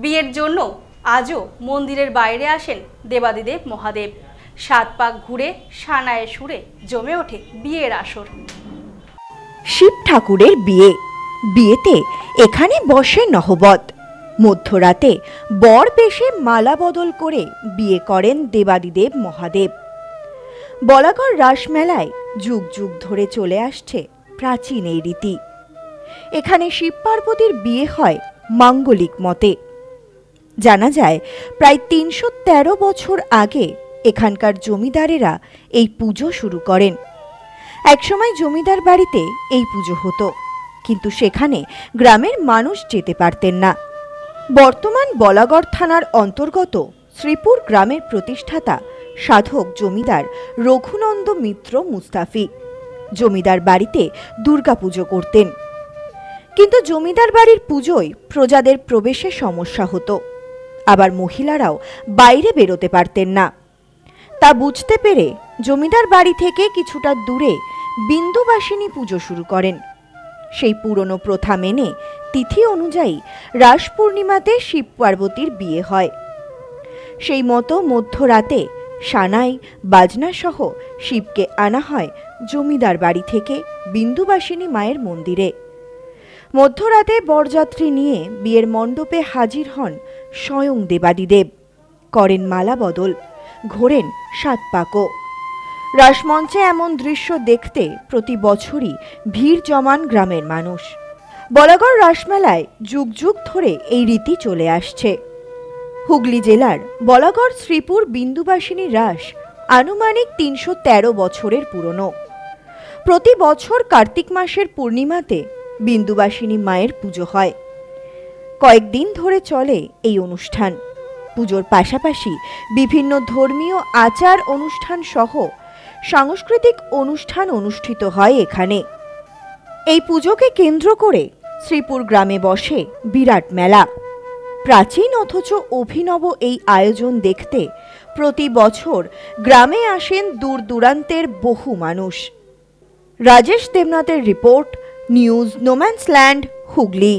বিয়ের জন্য আজও মন্দিরের বাইরে আসেন দেবাদিদেব মহাদেব। 7 পাক ঘুরে সানায়ে সুরে জমে ওঠে বিয়ের আসর। শিব ঠাকুরের বিয়ে। বিয়েতে এখানে বসে নহবত। মধ্যরাতে বর বেশে মালা বদল করে বিয়ে করেন দেবাদিদেব মহাদেব। বলাগড় রাসমেলায় যুগ যুগ ধরে চলে আসছে প্রাচীন এই রীতি। এখানে শিব পার্বতীর বিয়ে হয় মাঙ্গলিক মতে। জানা যায় প্রায় 313 বছর আগে এখানকার জমিদারেরা এই পুজো শুরু করেন। একসময় জমিদার বাড়িতে এই পুজো হতো, কিন্তু সেখানে গ্রামের মানুষ যেতে পারতেন না। বর্তমান বলাগড় থানার অন্তর্গত শ্রীপুর গ্রামের প্রতিষ্ঠাতা সাধক জমিদার রঘুনন্দ মিত্র মুস্তাফি জমিদার বাড়িতে দুর্গাপুজো করতেন। কিন্তু জমিদার বাড়ির পুজোয় প্রজাদের প্রবেশে সমস্যা হতো, আবার মহিলারাও বাইরে বেরোতে পারতেন না। তা বুঝতে পেরে জমিদার বাড়ি থেকে কিছুটা দূরে বিন্দুবাসিনী পুজো শুরু করেন। সেই পুরনো প্রথা মেনে তিথি অনুযায়ী রাস পূর্ণিমাতে শিব পার্বতীর বিয়ে হয়। সেই মতো মধ্যরাতে সানাই বাজনা সহ শিবকে আনা হয় জমিদার বাড়ি থেকে বিন্দুবাসিনী মায়ের মন্দিরে। মধ্যরাতে বরযাত্রী নিয়ে বিয়ের মণ্ডপে হাজির হন স্বয়ং দেবাদিদেব। করেন মালা বদল, ঘোরেন 7 পাকও। রাসমঞ্চে এমন দৃশ্য দেখতে প্রতি বছরই ভিড় জমান গ্রামের মানুষ। বলাগড় রাসমেলায় যুগ যুগ ধরে এই রীতি চলে আসছে। হুগলি জেলার বলাগড় শ্রীপুর বিন্দুবাসিনী রাস আনুমানিক 313 বছরের পুরনো। প্রতি বছর কার্তিক মাসের পূর্ণিমাতে বিন্দুবাসিনী মায়ের পুজো হয়। কয়েকদিন ধরে চলে এই অনুষ্ঠান। পুজোর পাশাপাশি বিভিন্ন ধর্মীয় আচার অনুষ্ঠান সহ সাংস্কৃতিক অনুষ্ঠান অনুষ্ঠিত হয় এখানে। এই পুজোকে কেন্দ্র করে শ্রীপুর গ্রামে বসে বিরাট মেলা। প্রাচীন অথচ অভিনব এই আয়োজন দেখতে প্রতি বছর গ্রামে আসেন দূর দূরান্তের বহু মানুষ। রাজেশ দেবনাথের রিপোর্ট, নিউজ নোম্যান্সল্যান্ড, হুগলি।